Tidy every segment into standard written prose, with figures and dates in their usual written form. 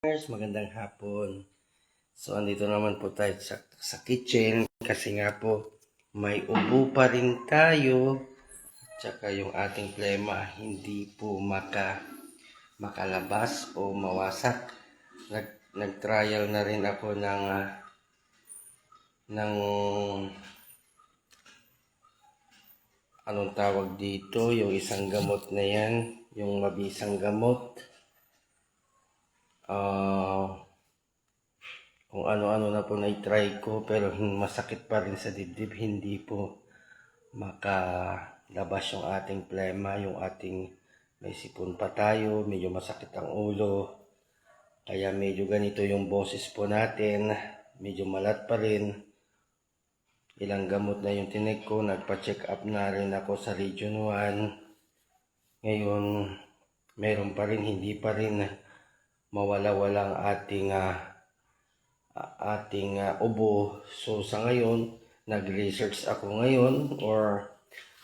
Magandang hapon. So, andito naman po tayo sa kitchen kasi nga po may ubo pa rin tayo. Tsaka yung ating plema hindi po makalabas o mawasak. Nag-trial na rin ako ng anong tawag dito, yung isang gamot na yan, yung mabisang gamot. Kung ano-ano na po na-try ko pero masakit pa rin sa dibdib, hindi po makalabas yung ating plema, yung ating may sipon pa tayo, medyo masakit ang ulo, kaya medyo ganito yung boses po natin, medyo malat pa rin. Ilang gamot na yung tinik ko, nagpa-check up na rin ako sa Region 1. Ngayon, meron pa rin, hindi pa rin mawala-wala ang ating ubo. So sa ngayon, nag-research ako ngayon or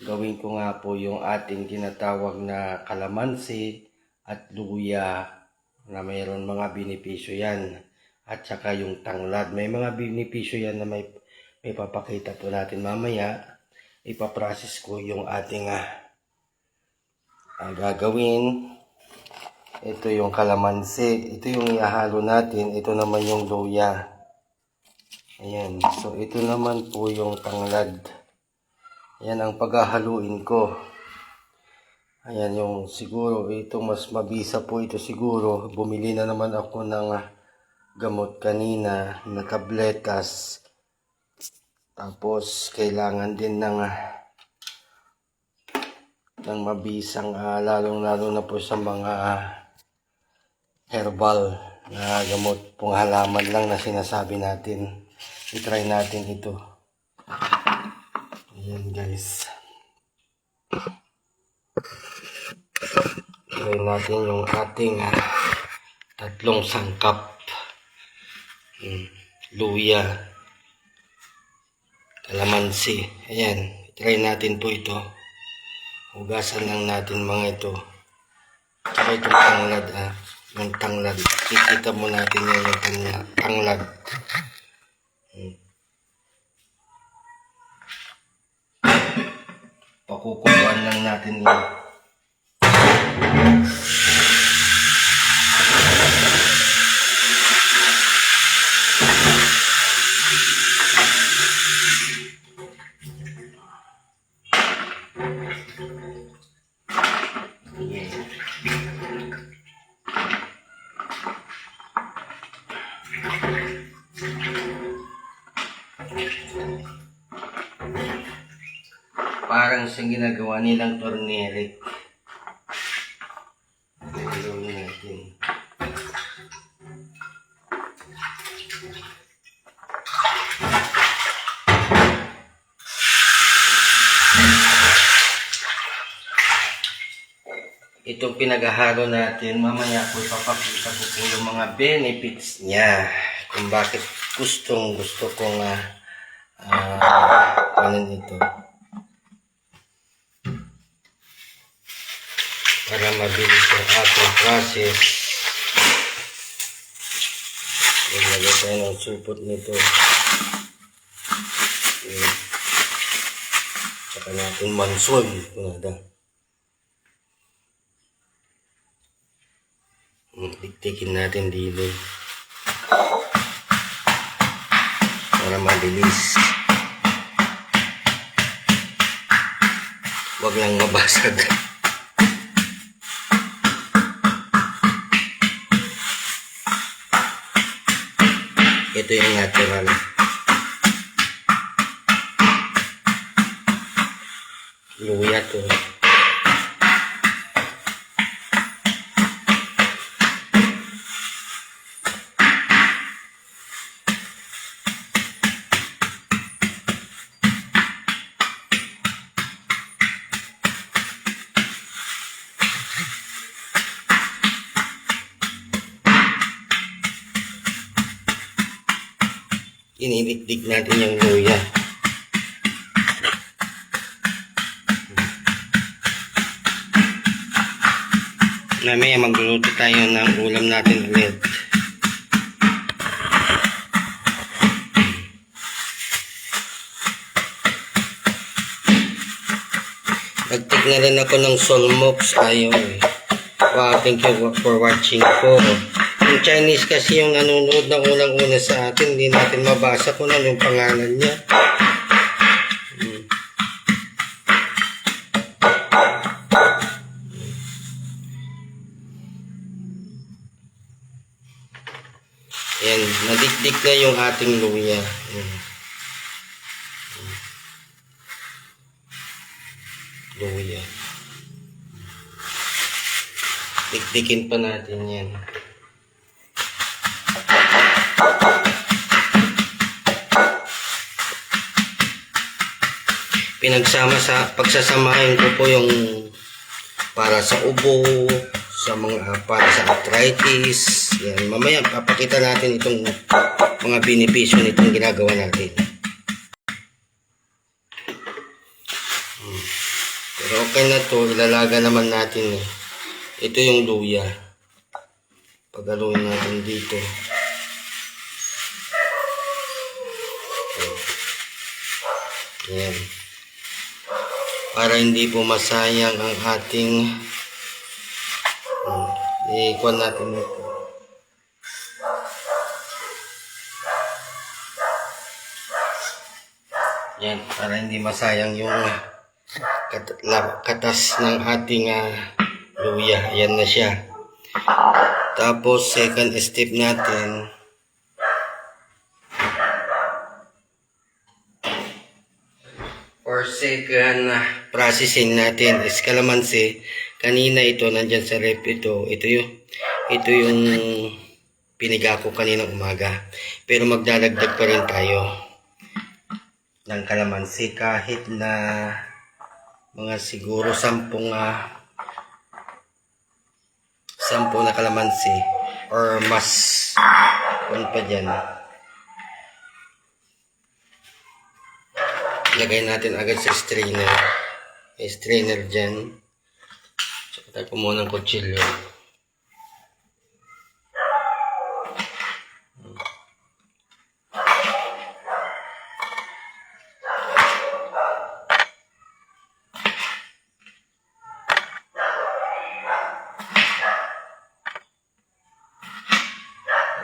gawin ko nga po yung ating tinatawag na kalamansi at luya na mayroon mga benepisyo yan. At saka yung tanglad. May mga benepisyo yan na may papakita po natin mamaya. Ipaprocess ko yung ating gagawin. Ito yung kalamansi. Ito yung ihahalo natin. Ito naman yung luya. Ayan. So, ito naman po yung tanglad. Ayan ang paghahaluin ko. Ayan yung siguro. Ito mas mabisa po ito siguro. Bumili na naman ako ng gamot kanina na tabletas. Tapos, kailangan din ng mabisang lalong-lalo na po sa mga herbal na gamot pong halaman lang na sinasabi natin. I-try natin ito. Ayan guys. Try natin yung ating tatlong sangkap. Luya. Kalamansi. Ayan. Try natin po ito. Hugasan lang natin mga ito. Tsaka itong tanglad yung tanglad. Kikita mo natin yan yung tanglad. Pakukuluan lang natin yan. Parang siyang ginagawa nilang turmeric. Gawin natin. Itong pinaghahalo natin, mamaya po ipapakita ko po yung mga benefits niya. Kung bakit gusto kong ano ito. Para mabilis yung ating process. Ilagay tayo ng supot nito. Saka natin mansol. Tiktikin natin dito. Para mabilis. Huwag lang mabasag. Ito yung natural. Luya to. Iniligdig natin yung luya. Mamaya magluluto tayo ng ulam natin ulit. na rin ako ng Solmox. Ayun. Wow, thank you for watching po. Yung Chinese kasi yung nanonood na unang-una sa atin, hindi natin mabasa kung ano yung pangalan niya. Ayan, nadikdik na yung ating luya. Luya. Dikdikin pa natin yan. Pagsasamahin ko po yung para sa ubo, sa para sa arthritis. Yan, mamaya papakita natin itong mga benepisyo nitong ginagawa natin. Pero okay na to, ilalaga naman natin eh. Ito yung luya. Paghaluin natin dito. Yan. Para hindi po masayang ang ating ikuan natin ito. Yan. Para hindi masayang yung katas ng ating luya. Ayan na siya. Tapos second step natin, or second processing natin is kalamansi. Kanina ito nandyan sa rep ito. Ito yung piniga ko kaninang umaga. Pero magdadagdag pa rin tayo ng kalamansi kahit na mga siguro 10 na kalamansi or mas kung pa dyan. Ilagay natin agad sa strainer. May strainer dyan. Tsaka tayo muna ng kutsilyo.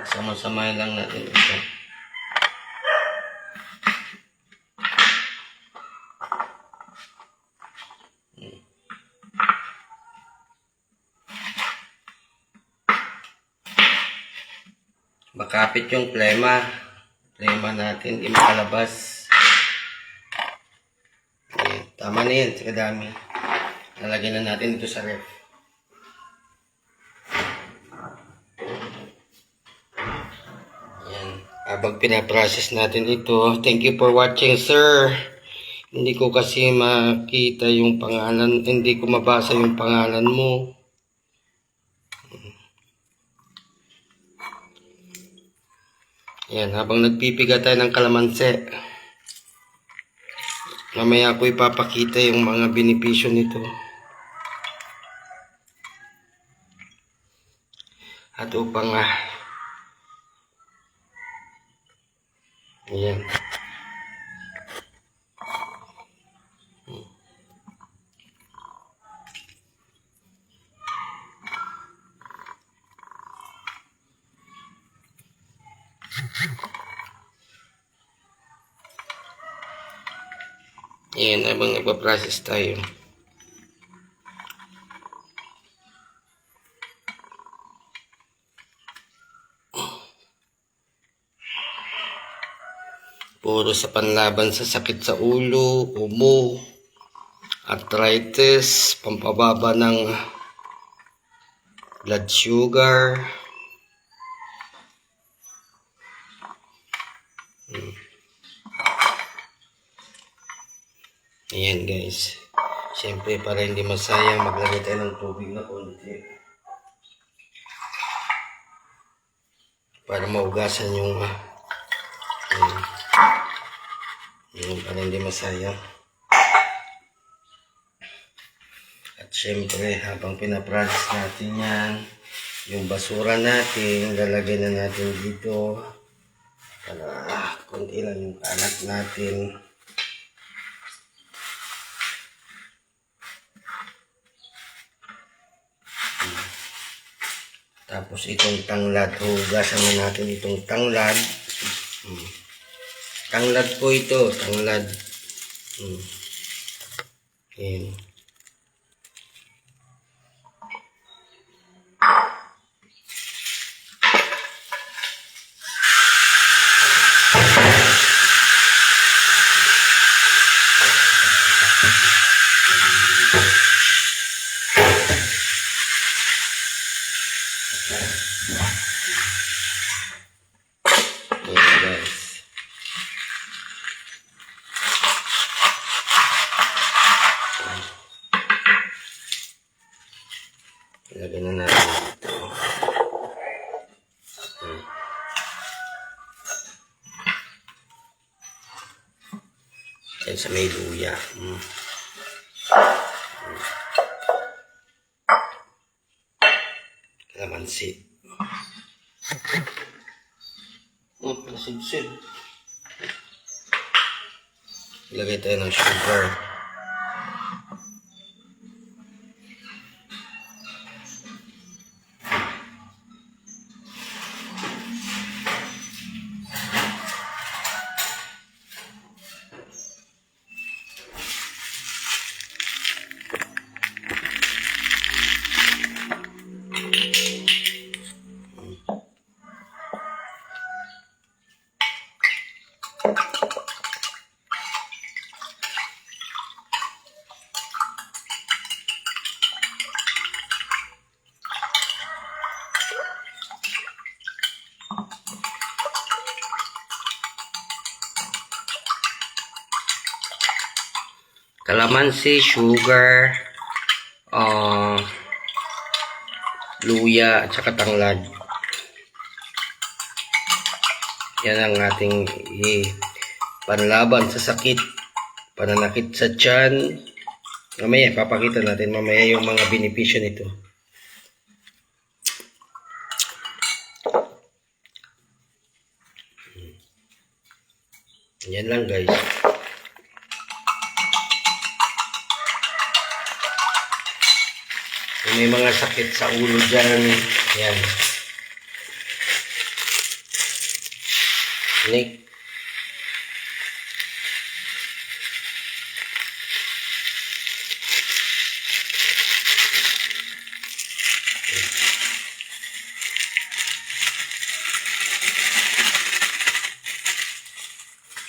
Sama-samahin lang natin ito. Makapit yung plema natin, hindi makalabas. Okay, tama na yan, sa kadami. Lalagyan na natin ito sa ref. Yan, habang pinaprocess natin ito. Thank you for watching, sir. Hindi ko kasi makita yung pangalan, hindi ko mabasa yung pangalan mo. Yan, habang nagpipiga tayo ng kalamansi, mamaya ko ipapakita yung mga benepisyo nito. At upang ayan. Ayan, habang nagpa-process tayo. Puro sa panlaban sa sakit sa ulo, ubo, arthritis, pampababa ng blood sugar. Ayan guys. Siyempre para hindi masayang, maglagay tayo ng tubig na konti. Para maugasan yung para hindi masayang. At siyempre habang pinaprocess natin yan, yung basura natin, lalagay na natin dito. Para konti lang yung kalat natin. Tapos itong tanglad. Hugasan na natin itong tanglad. Tanglad po ito. Tanglad. Ayan. Ayan guys. Ilagay na natin dito. Yan sa may luya. Kalamansi. Palasid-sid. Ilagay tayo ng sugar. Kalamansi, sugar, luya, at saka tanglad. Yan ang ating panlaban sa sakit, pananakit sa tiyan. Mamaya, papakita natin mamaya yung mga benepisyo nito. Yan lang guys. Kung may mga sakit sa ulo dyan, yan. Nick.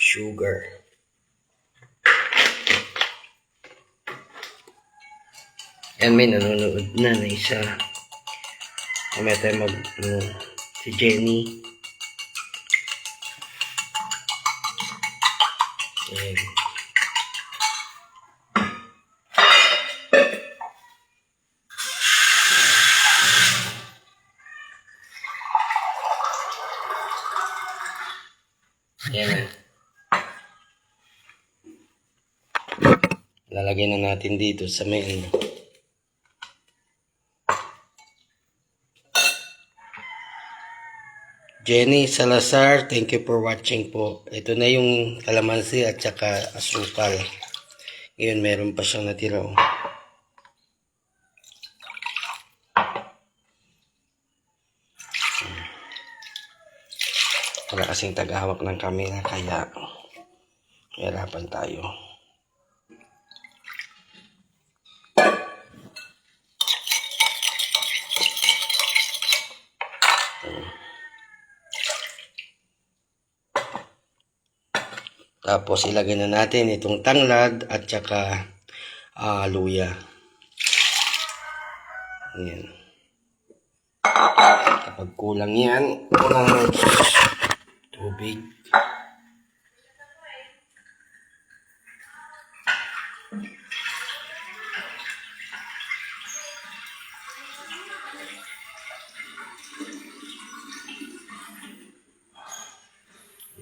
Sugar. Yan, may nanonood na isa. Mamaya tayo si Jenny. Yan. Yan. Lalagay na natin dito sa may Jenny Salazar, thank you for watching po. Ito na yung kalamansi at saka asukal. Ngayon meron pa siyang natira. Wala kasing tagahawak ng camera kaya hirapan tayo. Tapos ilagay na natin itong tanglad at saka luya. Ayan. Kapag kulang yan, kulang tubig.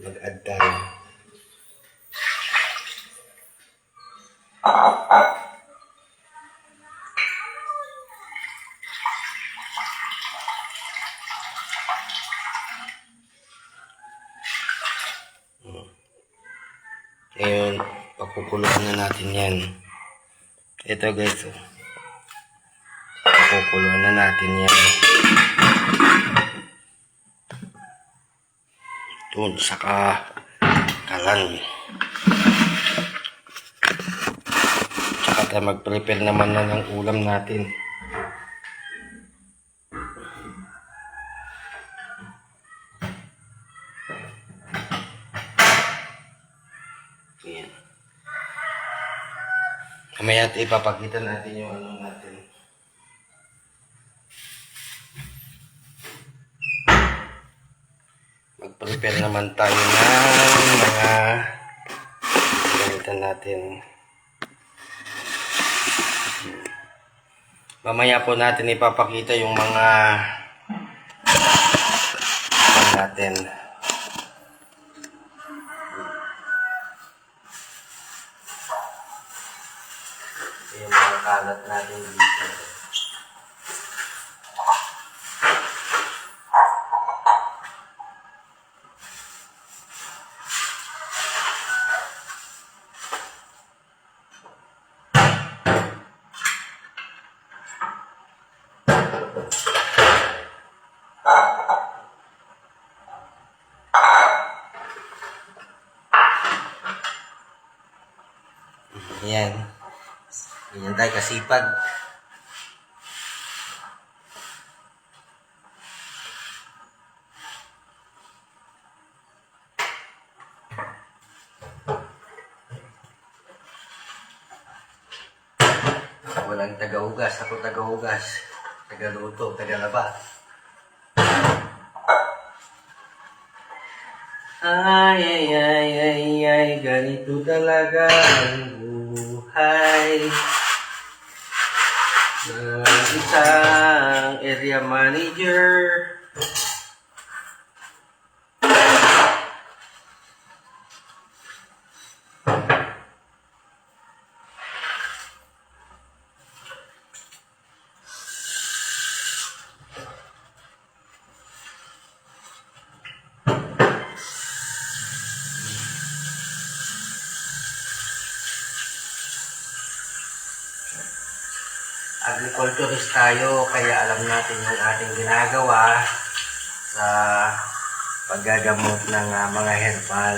Mag-add tayo. Ngayon, pakukuluan na natin yan. Ito guys. Pakukuluan na natin yan. Doon sa kalan. Tsaka tayo mag-prepare naman na ng ulam natin. Ayan. Kamaya ipapakita natin yung ano natin. Mag-prepare naman tayo ng mga gamitan natin. Mamaya po natin ipapakita yung mga natin. Yung mga kalat natin dito. Ayan. Ganyan tayo kasipag. Walang taga-ugas. Ako taga-ugas. Taga-luto. Taga-laba. Ay, ay, ay, ay, ay. Ganito talaga ang buhay. Isang area manager. Agriculturist tayo, kaya alam natin yung ating ginagawa sa paggagamot ng mga herbal.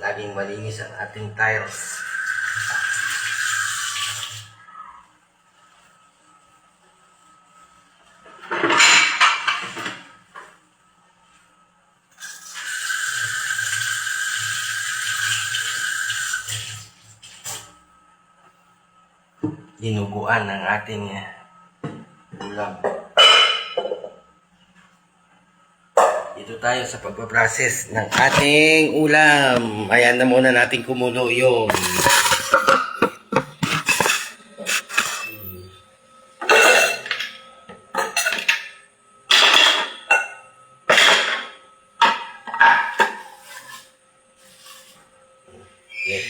Laging malinis ang ating tiles. Dinuguan ang ating ulam. Dito tayo sa pagpaprocess ng ating ulam. Ayan na muna natin kumulo yun. Okay.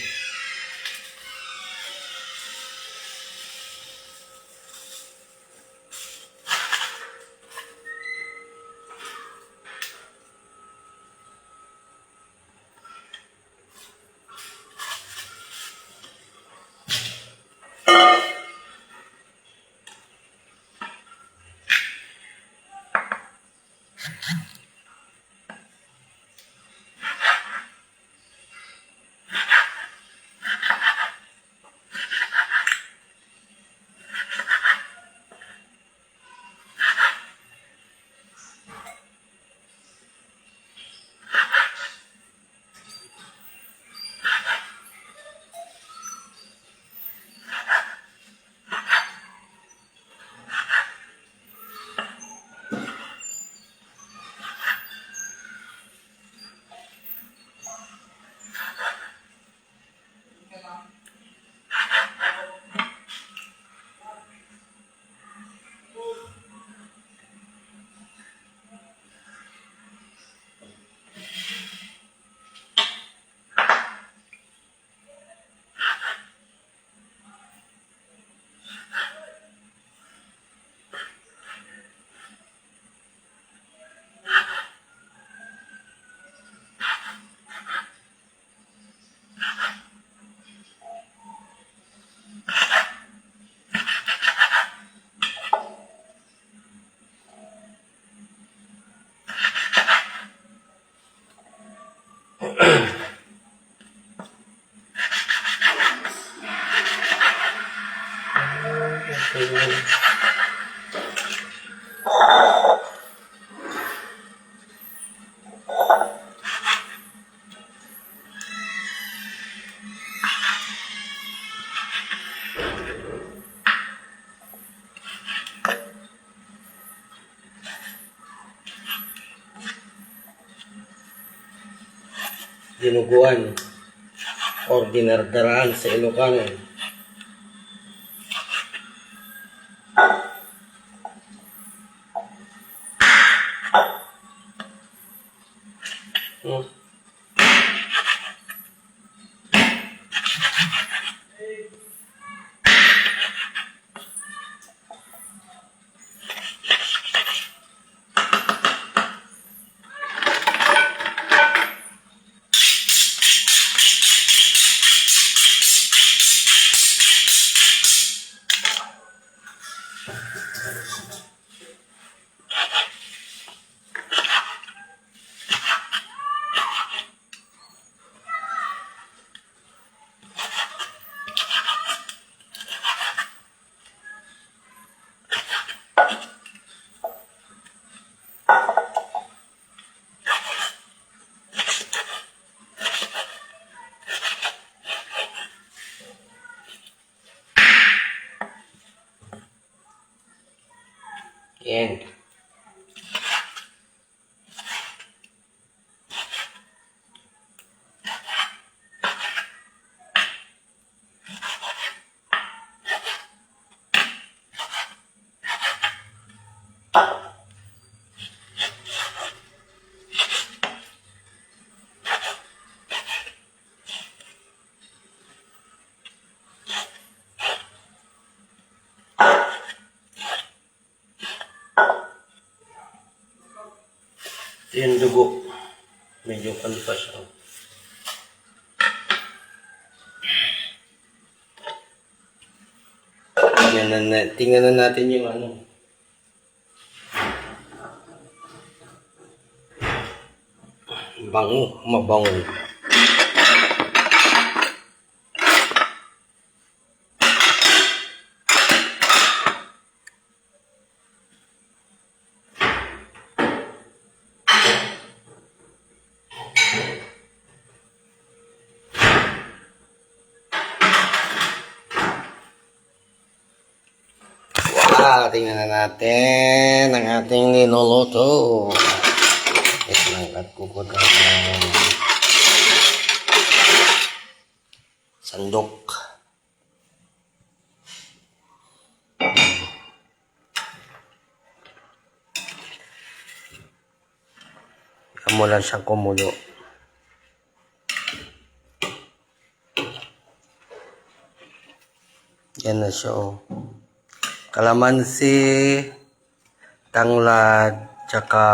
dinuguan or dinardaraan sa Ilocano. Yan. Ito yung dugo. Medyo ano pa siya. Tingnan na natin yung ano. Bango, mabango. Tingnan na natin ang ating niluluto. Ito lang at kukutan ng sandok. Yan mo lang siyang kumulo. Yan na siya, oh. Kalamansi, tanglad, tsaka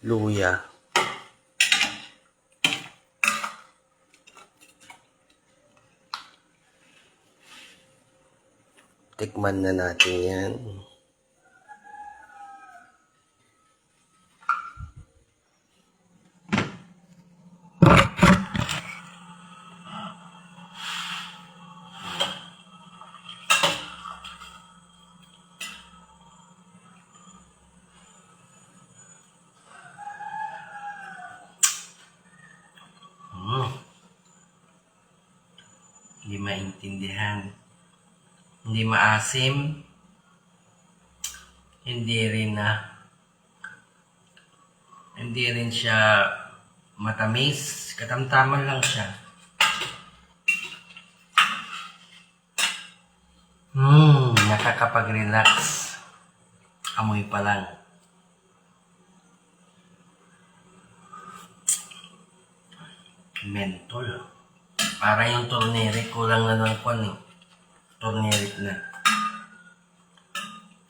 luya. Tikman na natin yan. Hindi maintindihan. Hindi maasim. Hindi rin siya matamis. Katamtaman lang siya. Nakakapag-relax. Amoy pa lang. Mentol. Para yung turmeric, kulang na ng kwan eh. Turmeric na.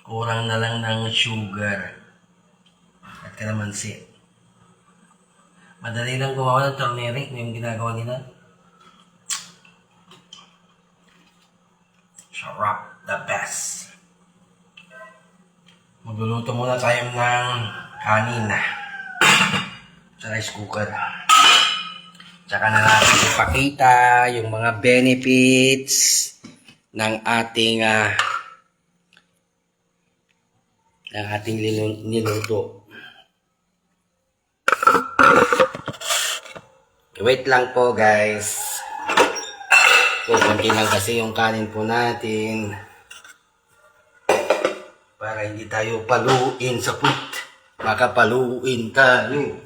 Kurang na lang ng sugar. At kalamansi. Madali lang gumawa ng turmeric. Yung ginagawa nila. Sarap. The best. Magluluto muna tayo ng kanin. Sa rice cooker. Tsaka na natin ipakita yung mga benefits ng ating niluto. Wait lang po guys. Kukunti lang kasi yung kanin po natin. Para hindi tayo paluin sa put. Makapaluin tayo.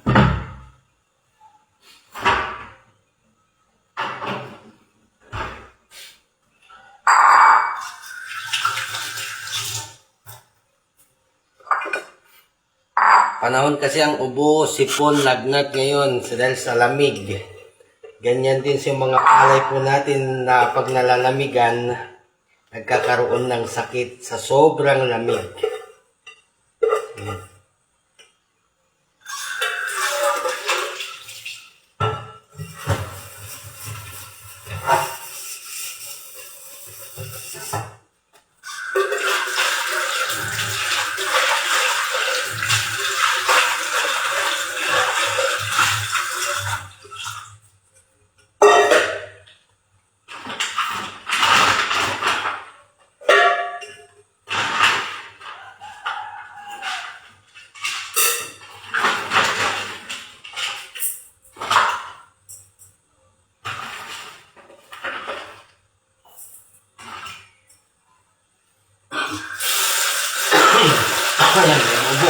Panahon kasi ang ubo, sipon, lagnat ngayon dahil sa lamig. Ganyan din sa mga palay po natin na pag nalalamigan, nagkakaroon ng sakit sa sobrang lamig. Ayan, may ubo.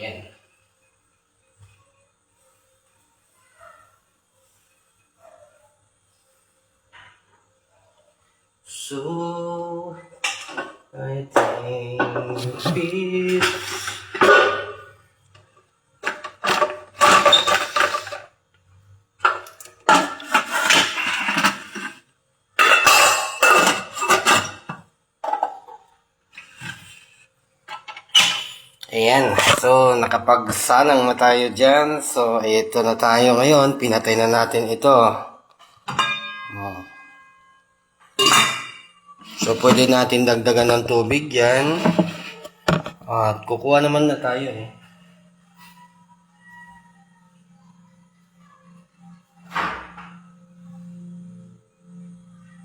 Ayan. So, I think peace. Ayan, so nakapagsanang na tayo dyan. So, ito na tayo ngayon. Pinatay na natin ito. So, pwede natin dagdagan ng tubig yan. At kukuha naman na tayo eh.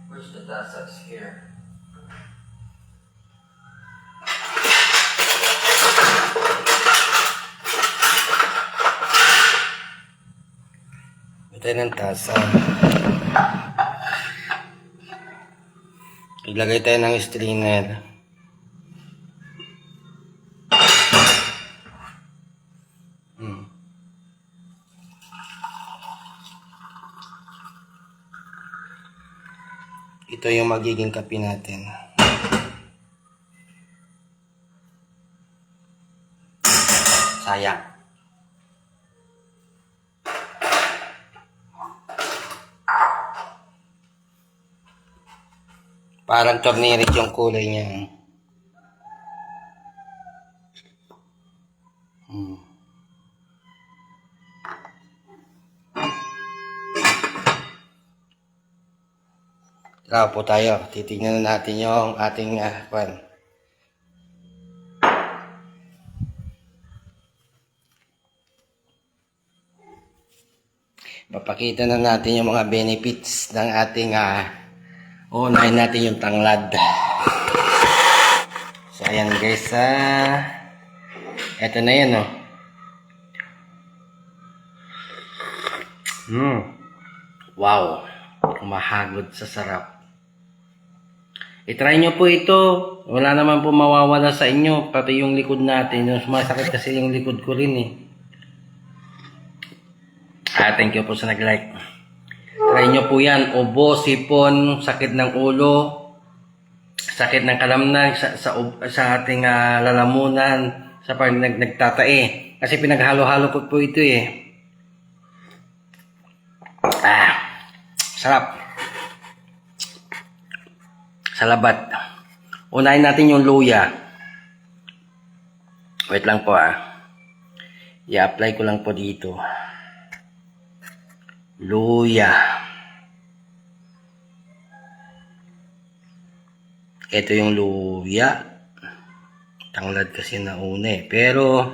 Where's the dasas here? Ito ng tasa. Iglagay tayo ng strainer. Ito yung magiging kape natin. Sayang. Parang turmeric yung kulay niya. Tara po tayo. Titignan na natin yung ating pan. Papakita na natin yung mga benefits ng ating unahin natin yung tanglad. So ayan guys, eto na yan Wow, kumahagod sa sarap. I-try nyo po ito. Wala naman po mawawala sa inyo, pati yung likod natin. Yung sumasakit kasi yung likod ko rin eh. Thank you po sa nag-like. Try nyo po yan. Ubo, sipon, sakit ng ulo, sakit ng kalamnan, sa ating lalamunan, sa pag nagtatae. Kasi pinaghalo-halo ko po ito eh. Sarap. Salabat. Unahin natin yung luya. Wait lang po I-apply ko lang po dito. Luya. Ito yung luya. Tanglad kasi nauna eh. Pero,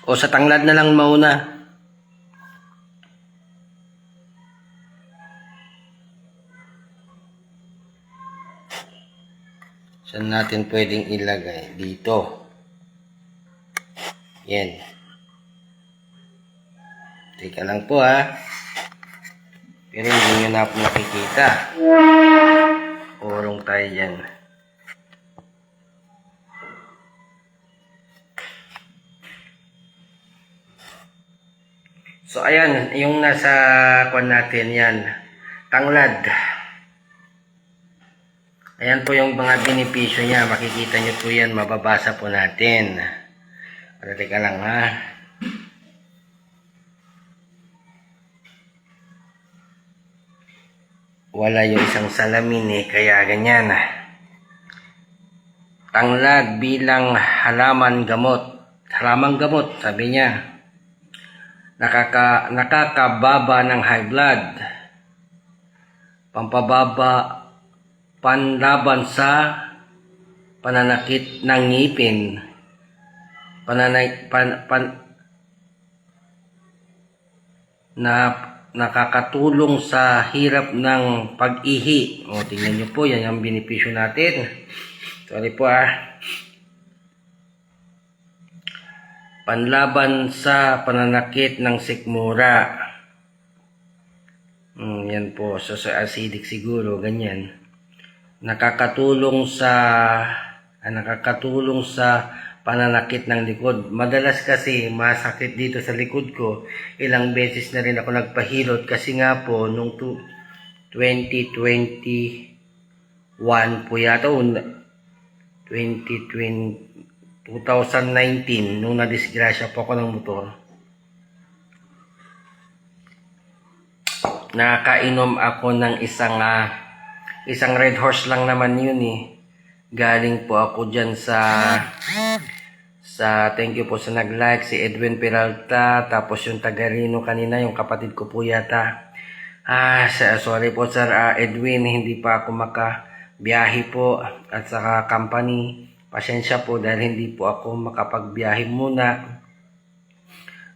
sa tanglad na lang mauna. Saan natin pwedeng ilagay? Dito. Yan. Teka lang po ha. Pero hindi nyo na po nakikita. Urong tayo dyan. So ayan, yung nasa kwan natin yan. Tanglad. Ayan po yung mga benepisyo niya. Makikita nyo po yan. Mababasa po natin. Pero teka lang ha. Wala yung isang salamin eh. Kaya ganyan. Tanglad bilang halaman gamot. Halaman gamot, sabi niya. Nakakababa ng high blood. Panlaban sa pananakit ng ngipin. Nakakatulong sa hirap ng pag-ihi. O, tingnan nyo po, yan yung benepisyo natin. Sorry po Panlaban sa pananakit ng sikmura. Yan po, so acidic siguro, ganyan. Nakakatulong sa pananakit ng likod. Madalas kasi masakit dito sa likod ko. Ilang beses na rin ako nagpahilot kasi nga po nung 2021 po yata 2019 nung nadisgrasya po ako ng motor. Nakainom ako ng isang Red Horse lang naman yun eh. Galing po ako dyan sa thank you po sa nag-like, si Edwin Peralta, tapos yung taga-Rino kanina, yung kapatid ko po yata. Sorry po sir, Edwin, hindi pa ako makabiyahe po at saka company. Pasensya po dahil hindi po ako makapagbiyahe muna.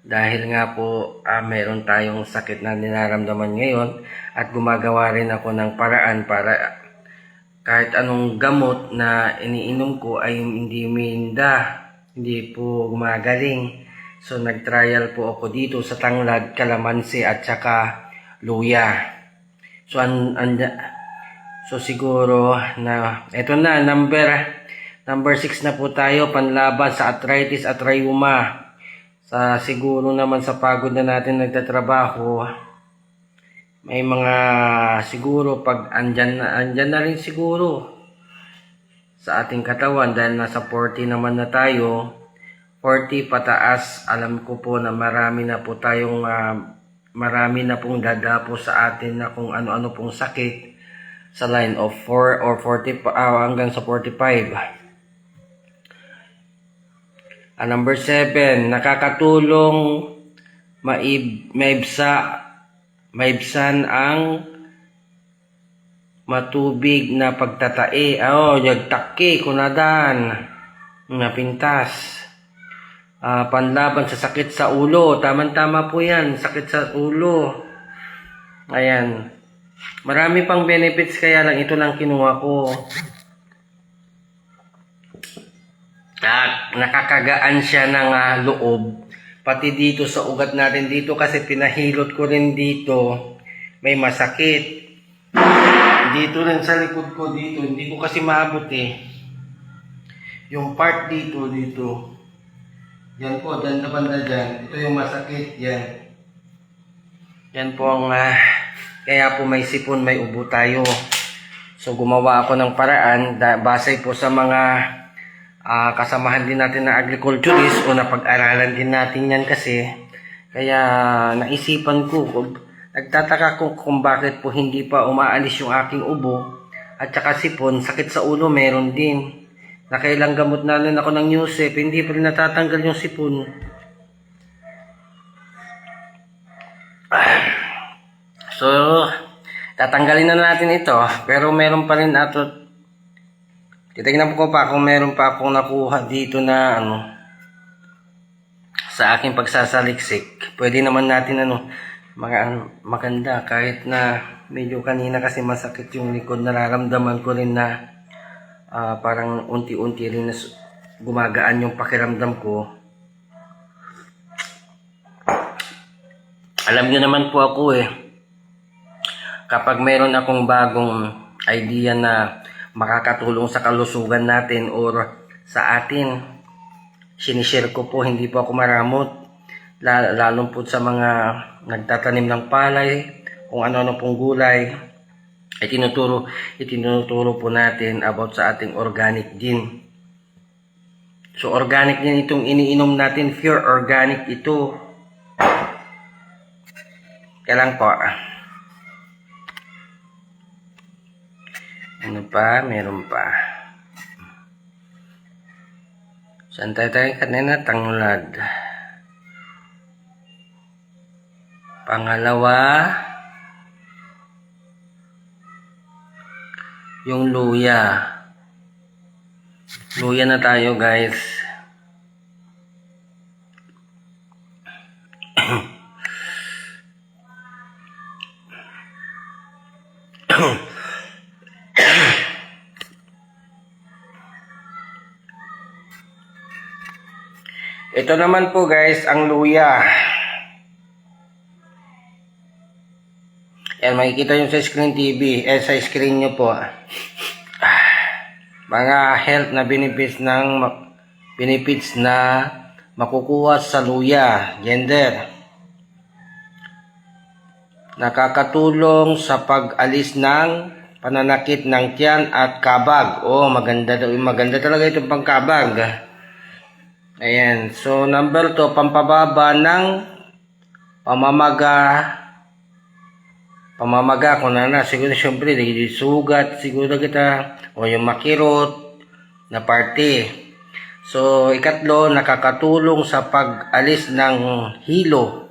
Dahil nga po meron tayong sakit na nararamdaman ngayon at gumagawa rin ako ng paraan para kahit anong gamot na iniinom ko ay hindi uminda, hindi po gumagaling. So nag-trial po ako dito sa tanglad, kalamansi at saka luya. So siguro na ito na number 6 na po tayo, panlaban sa arthritis at rheuma. Siguro naman sa pagod na natin nagtatrabaho, may mga siguro pag andyan na rin siguro sa ating katawan dahil nasa 40 naman na tayo, 40 pataas. Alam ko po na marami na pong dadapo sa atin na kung ano-ano pong sakit sa line of 4 or 40 hanggang sa 45. Number 7, nakakatulong maibsan ang matubig na pagtatae. Yagtaki, kunadan, napintas. Panlaban sa sakit sa ulo. Tama-tama po yan, sakit sa ulo. Ayan. Marami pang benefits kaya lang ito lang kinuha ko. Nakakagaan siya ng loob. Pati dito sa ugat natin dito kasi pinahilot ko rin dito. May masakit. Dito rin sa likod ko dito. Hindi ko kasi maabot eh. Yung part dito. Yan po, dyan na banda dyan. Ito yung masakit. Yan. Yan po ang kaya po may sipon, may ubo tayo. So gumawa ako ng paraan base po sa mga kasamahan din natin na agriculturist o napag-aralan din natin yan kasi. Kaya naisipan ko, nagtataka ko kung bakit po hindi pa umaalis yung aking ubo at saka sipon. Sakit sa ulo meron din. Nakailang gamot na rin ako ng Newsep, hindi pa rin natatanggal yung sipon. So tatanggalin na natin ito, pero meron pa rin titignan ko pa kung meron pa akong nakuha dito na sa aking pagsasaliksik. Pwede naman natin maganda kahit na medyo kanina kasi masakit yung likod. Nararamdaman ko rin na parang unti-unti rin na gumagaan yung pakiramdam ko. Alam niyo naman po ako kapag meron akong bagong idea na makakatulong sa kalusugan natin or sa atin, sinishare ko po, hindi po ako maramot. Lalo po sa mga nagtatanim ng palay, kung ano-ano pong gulay, ay itinuturo po natin about sa ating organic din. So organic din itong iniinom natin, pure organic ito. Kailan po? Ano pa? Meron pa. Saan tayo kanina? Tanglad. Pangalawa, yung luya. Luya na tayo, guys. Ito naman po, guys, ang luya. Yan, makikita nyo sa screen TV, sa screen nyo po. Mga health na benefits na makukuha sa luya. Gender. Nakakatulong sa pag-alis ng pananakit ng tiyan at kabag. Oh, maganda talaga itong pangkabag. Ayan. So, number 2, pampababa ng pamamaga kung na siguro syempre sugat siguro kita o yung makirot na parte. So ikatlo, nakakatulong sa pag-alis ng hilo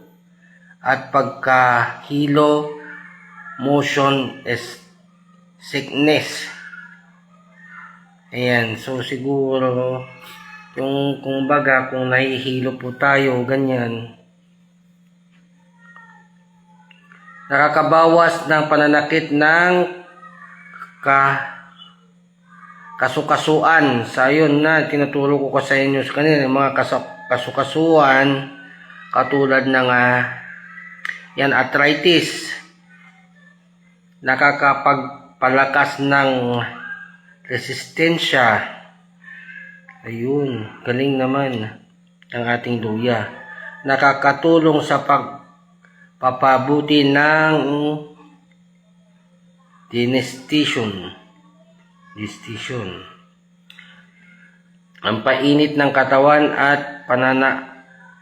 at pagkahilo, motion sickness. Ayan, so siguro yung kung nahihilo po tayo ganyan, nakakabawas ng pananakit ng kasukasuan. Sa yun na tinuturo ko sa inyo kanina, mga kasukasuan katulad ng yan, arthritis. Nakakapagpalakas ng resistensya. Ayun, galing naman ang ating luya. Nakakatulong sa papabuti ng digestion. Ang painit ng katawan at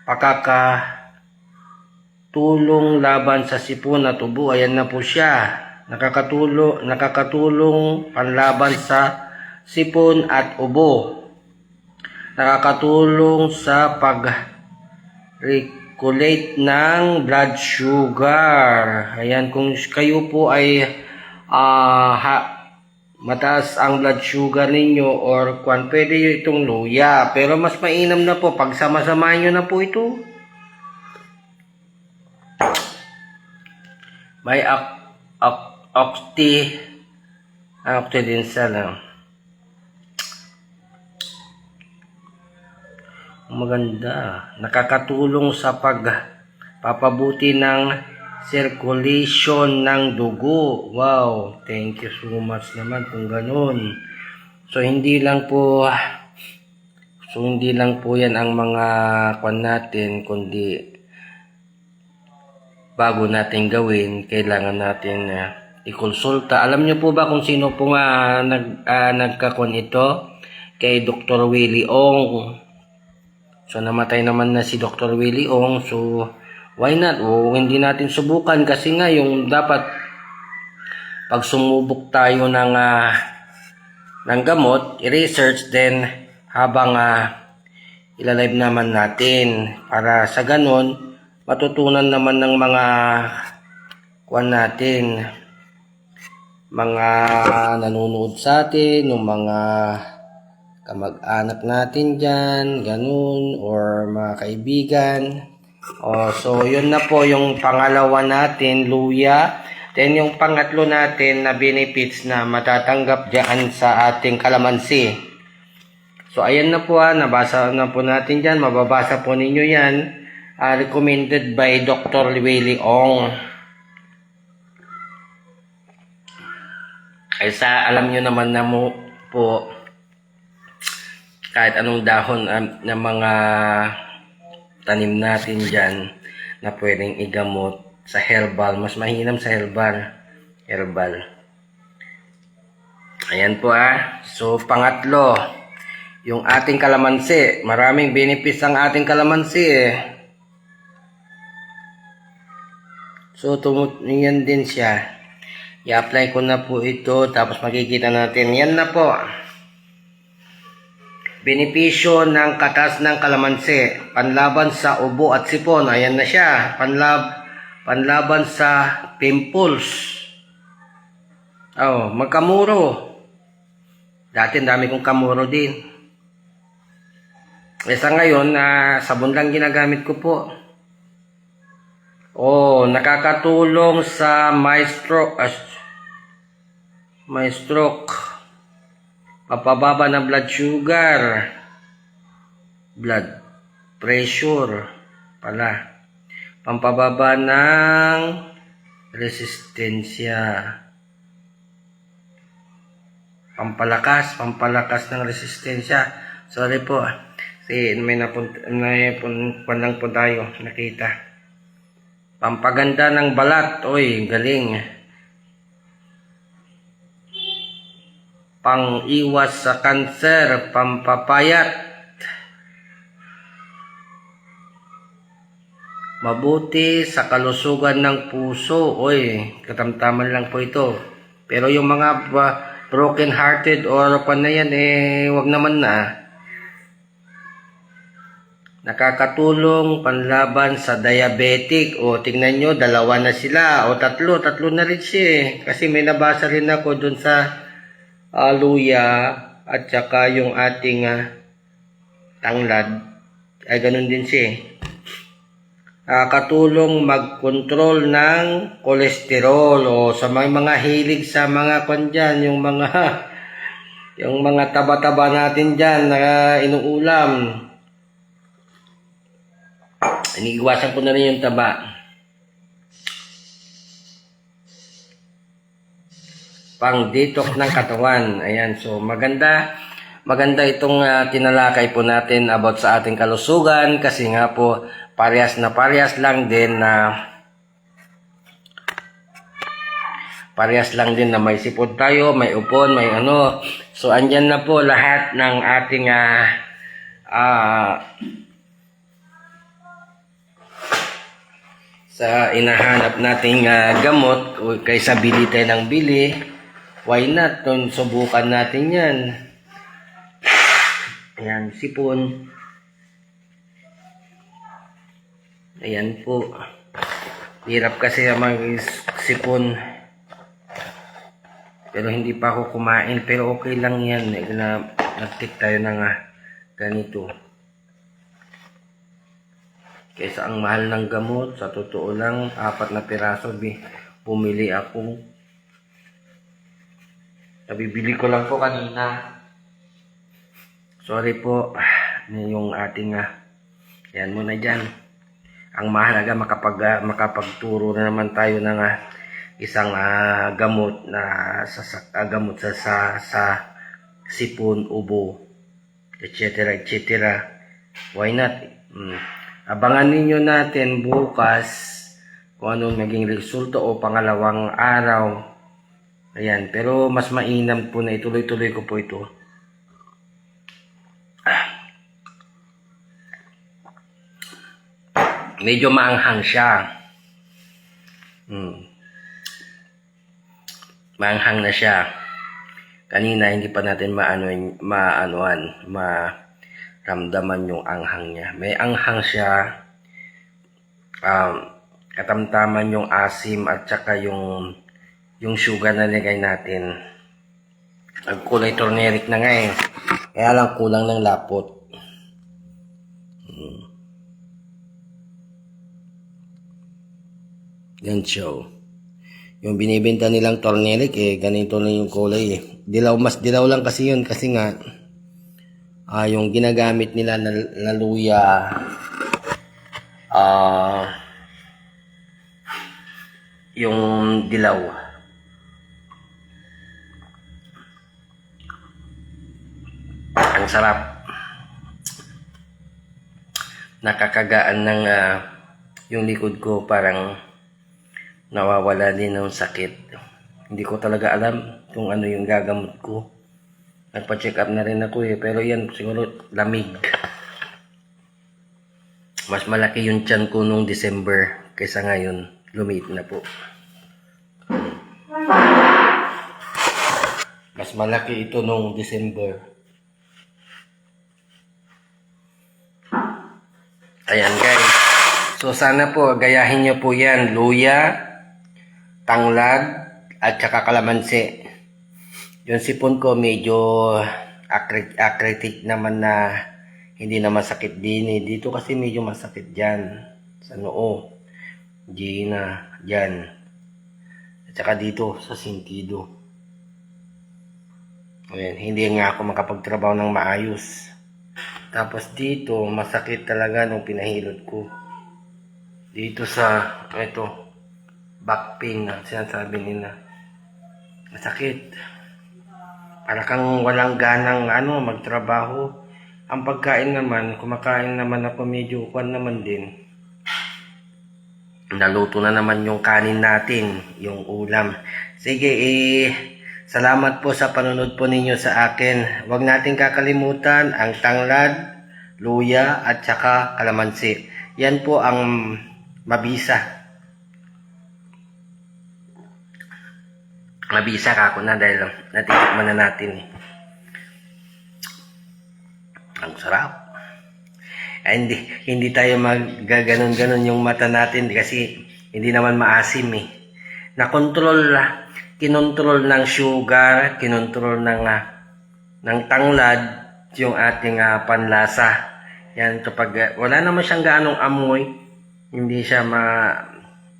pakakatulong laban sa sipon at ubo. Ayan na po siya. Nakakatulong panlaban sa sipon at ubo. Nakakatulong sa pag-regulate ng blood sugar. Ayan, kung kayo po ay mataas ang blood sugar ninyo or pwede itong luya. Pero mas mainam na po pag sama-samahin nyo na po ito. May octi din sa maganda. Nakakatulong sa pagpapabuti ng circulation ng dugo. Wow, thank you so much naman kung ganun. So hindi lang po yan ang mga natin, kundi bago natin gawin, kailangan natin ikonsulta. Alam niyo po ba kung sino po nagkakon ito? Kay Dr. Willie Ong. So namatay naman na si Dr. Willie Ong. So why not? Hindi natin subukan kasi nga yung dapat pag sumubok tayo ng gamot, i-research then habang ilalive naman natin para sa ganun matutunan naman ng mga natin, mga nanonood sa atin, yung mga kamag-anak natin dyan, ganun, or mga kaibigan. So yun na po yung pangalawa natin, luya. Then yung pangatlo natin na benefits na matatanggap dyan sa ating kalamansi. So ayan na po nabasa na po natin dyan. Mababasa po ninyo yan. Recommended by Dr. Willie Ong. Kaysa alam nyo naman na mo po kahit anong dahon ng mga tanim natin dyan na pwedeng igamot sa herbal. Mas mahinam sa herbal. Ayan po So pangatlo, yung ating kalamansi. Maraming benefits ang ating kalamansi So yan din siya. I-apply ko na po ito tapos makikita natin. Yan na po. Benepisyo ng katas ng kalamansi. Panlaban sa ubo at sipon. Ayan na siya. Panlaban sa pimples. Magkamuro. Dati dami kong kamuro din. Sa ngayon, sabon lang ginagamit ko po. Nakakatulong sa my stroke. Papababa ng blood sugar. Blood pressure pala. Pampababa ng resistensya. Pampalakas ng resistensya. Sorry po. Kasi may napunta lang po tayo. Nakita. Pampaganda ng balat. Galing. Pang-iwas sa kanser. Pampapayat. Mabuti sa kalusugan ng puso. Katamtaman lang po ito. Pero yung mga broken hearted or na yan, wag naman na. Nakakatulong panlaban sa diabetic. Tingnan nyo, 2 na sila. 3 na rin siya. Kasi may nabasa rin ako dun sa luya at saka yung ating tanglad. Ganun din siya. Katulong mag-control ng kolesterol sa mga hilig sa mga dyan, yung mga taba-taba natin dyan na inuulam. Iniiwasan ko na rin yung taba. Pang-detox ng katawan. Ayan, so maganda itong tinalakay po natin about sa ating kalusugan kasi nga po parehas lang din na may sipon tayo, may upon, may So andyan na po lahat ng ating sa inahanap nating gamot kaysa bili tayo ng bili. Why not? Subukan natin yan. Ayan, sipon. Ayan po. Hirap kasi mag-sipon. Pero hindi pa ako kumain. Pero okay lang yan. Nag-take tayo ng ganito. Kaysa ang mahal ng gamot. Sa totoo lang, 4 na piraso. Pumili ako. Nabibili ko lang po kanina. Sorry po. Yung ating yan muna dyan. Ang mahalaga makapagturo na naman tayo ng isang gamot na gamot sa sipon, ubo, etc. Why not? Abangan ninyo natin bukas kung anong naging resulta o pangalawang araw. Ayan, pero mas mainam po na ituloy-tuloy ko po ito. Medyo maanghang siya. Maanghang na siya. Kanina hindi pa natin maramdaman yung anghang niya. May anghang siya. Katamtaman yung asim at saka yung sugar na nilagay natin. Ang kulay turmeric na nga Kaya lang kulang ng lapot. Yan siya. Yung binibenta nilang turmeric, ganito na yung kulay Dilaw, mas dilaw lang kasi yun kasi nga, yung ginagamit nila na luya, yung dilaw. Ang sarap. Nakakagaan ng yung likod ko, parang nawawala din ng sakit. Hindi ko talaga alam kung ano yung gagamot ko. Nagpa-check up na rin ako pero yan siguro lamig. Mas malaki yung tiyan ko nung December kaysa ngayon. Lumiit na po. Mas malaki ito nung December. Ayan guys. So sana po gayahin nyo po yan. Luya, tanglad, at saka kalamansi. Yung sipon ko medyo arthritic naman na hindi naman sakit din Dito kasi medyo masakit dyan. Sa noo. Gina. Dyan. At saka dito sa sentido. Ayan, hindi nga ako makapagtrabaho ng maayos. Tapos dito, masakit talaga nung pinahilot ko. Dito sa, back pain na sinasabi nila. Masakit. Para kang walang ganang magtrabaho. Ang pagkain naman, kumakain naman ako medyo kwan naman din. Naluto na naman yung kanin natin, yung ulam. Sige, salamat po sa panonood po ninyo sa akin. Huwag natin kakalimutan ang tanglad, luya, at saka kalamansi. Yan po ang mabisa. Mabisa kako na dahil natitikman na natin. Ang sarap. Hindi tayo magaganon-ganon yung mata natin kasi hindi naman maasim Kinontrol ng sugar, kinontrol ng tanglad yung ating panlasa. Yan, kapag wala naman siyang gaanong amoy, hindi siya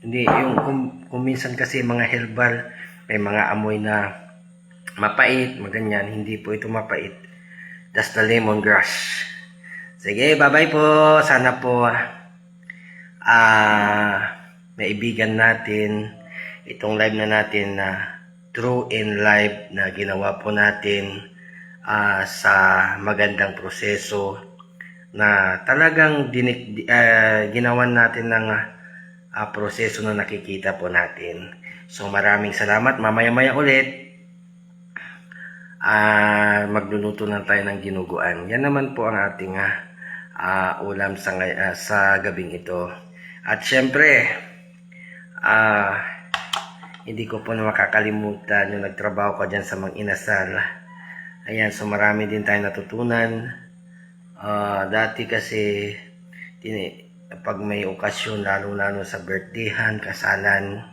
hindi yung kung minsan kasi mga herbal may mga amoy na mapait, maganyan. Hindi po ito mapait. That's the lemongrass. Sige, bye-bye po. Sana po maibigan natin itong live na natin na true in live na ginawa po natin sa magandang proseso na talagang ginawan natin ng proseso na nakikita po natin. So maraming salamat. Mamaya-maya ulit magluluto na tayo ng ginuguan. Yan naman po ang ating ulam sa gabing ito. At syempre hindi ko po na makakalimutan yung nagtrabaho ko dyan sa Mang Inasal. Ayan, so marami din tayo natutunan. Dati kasi pag may okasyon, lalo-lalo sa birthdayhan, kasalan,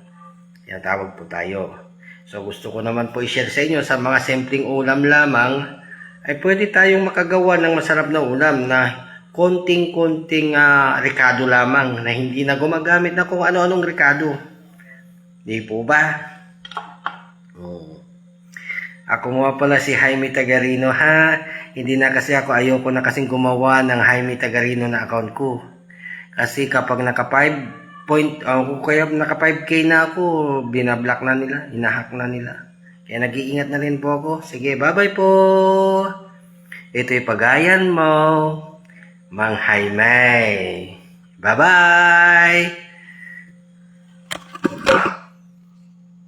yan tawag po tayo. So gusto ko naman po i-share sa inyo sa mga simpleng ulam lamang ay pwede tayong makagawa ng masarap na ulam na konting-konting ricado lamang na hindi na gumagamit na kung ano-anong ricado. Di po ba? Ako nga pala si Jaime Tagarino Hindi na kasi ayoko na kasing gumawa ng Jaime Tagarino na account ko. Kasi kapag naka 5K na ako, binablock na nila, inahack na nila. Kaya nag-iingat na rin po ako. Sige, bye-bye po. Ito'y pagayan mo, Mang Jaime. Bye-bye.